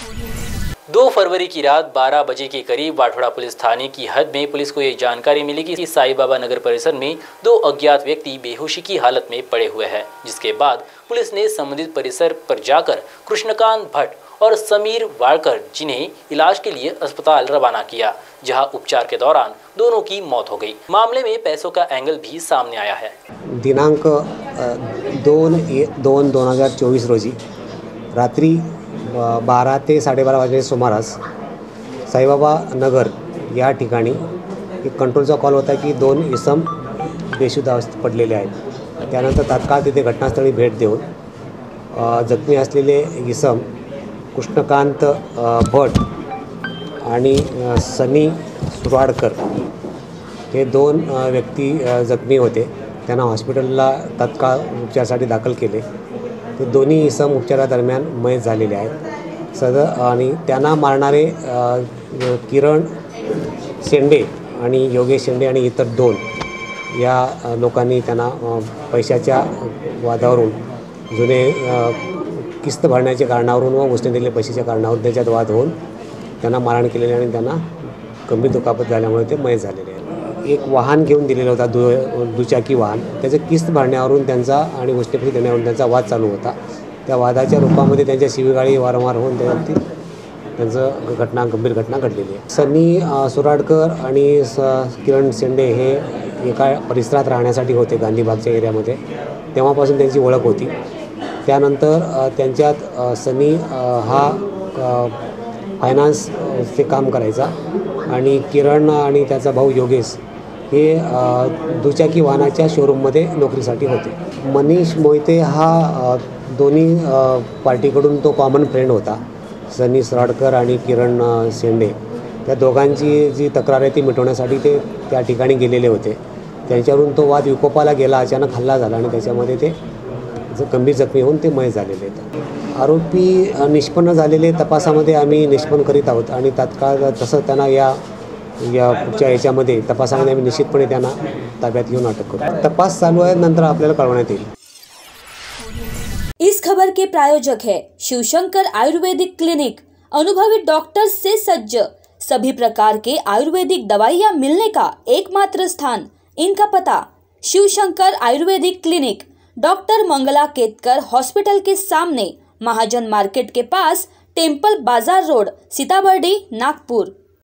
2 February की रात 12 बजे के करीब वाठोड़ा पुलिस थाने की हद में पुलिस को ये जानकारी मिली कि साईं बाबा नगर परिसर में 2 अज्ञात व्यक्ति बेहोशी की हालत में पड़े हुए हैं, जिसके बाद पुलिस ने संबंधित परिसर पर जाकर कृष्णकांत भट्ट और समीर वाड़कर जिन्हें इलाज के लिए अस्पताल रवाना किया, जहां उपचार के दौरान दोनों की मौत हो गई। मामले में पैसों का एंगल भी सामने आया है। दिनांक 2/2/2024 रोजी रात्री 12 ते 12:30 वाजेच्या सुमारास साईबाबा नगर या ठिकाणी एक कंट्रोलचा कॉल होता की 2 इसम बेशुद्ध अवस्थेत पडलेले आहेत। त्यानंतर तात्काळ तिथे घटनास्थळी भेट देऊन जखमी असलेले इसम कृष्णकांत भट आणि सनी सुराडकर हे 2 व्यक्ती जखमी होते। त्यांना हॉस्पिटलला तात्काळ उपचारासाठी दाखल केले। ते दोन्ही इसम उपचारादरम्यान मयत झालेले आहेत। आणि त्यांना मारणारे किरण शेंडे आणि योगेश शेंडे आणि इतर 2 या लोकांनी त्यांना पैशाच्या वादावरून जुने किस्त भरण्याच्या कारणावरून व उसने दिलेल्या पैशाच्या कारणावरून त्याच्यात वाद होऊन त्यांना मारहाण केलेली आणि त्यांना गंभीर दुखापत झाल्यामुळे ते मयत झालेले आहेत। एक वाहन घेऊन दिलेलं होता दुचाकी वाहन, त्याचे किस्त भरण्यावरून त्यांचा आणि उसने देण्यावरून त्यांचा वाद चालू होता। त्या वादाच्या रूपामध्ये त्यांच्या शिवीगाळी वारंवार होऊन त्यांचं गंभीर घटना घडलेली आहे। सनी सुराडकर आणि किरण शेंडे हे एका परिसरात राहण्यासाठी होते गांधीबागच्या एरियामध्ये, तेव्हापासून त्यांची ओळख होती। त्यानंतर त्यांच्यात सनी हा फायनान्सचे काम करायचा आणि किरण आणि त्याचा भाऊ योगेश हे दुचाकी वाहनाच्या शोरूममध्ये नोकरीसाठी होते। मनीष मोहिते हा दोन्ही पार्टीकडून तो कॉमन फ्रेंड होता। सनी सुराडकर आणि किरण शेंडे त्या दोघांची जी तक्रार आहे ती मिटवण्यासाठी ते त्या ठिकाणी गेलेले होते। त्यांच्यावरून तो वाद विकोपाला गेला, अचानक हल्ला झाला आणि त्याच्यामध्ये ते गंभीर जखमी होऊन ते मयत झालेले आहेत। आरोपी निष्पन्न झालेले तपासामध्ये आम्ही निष्पन्न करीत आहोत आणि तात्काळ तसं त्यांना या पुढच्या याच्यामध्ये तपासामध्ये आम्ही निश्चितपणे त्यांना ताब्यात घेऊन अटक करू। तपास चालू आहे, नंतर आपल्याला कळवण्यात येईल। इस खबर के प्रायोजक है शिवशंकर आयुर्वेदिक क्लिनिक, अनुभवी डॉक्टर से सज्ज, सभी प्रकार के आयुर्वेदिक दवाइयाँ मिलने का एकमात्र स्थान। इनका पता Shivshankar ayurvedic clinic, doctor Mangala Ketkar hospital के सामने, महाजन मार्केट के पास, टेम्पल बाजार रोड, सीताबर्डी, नागपुर।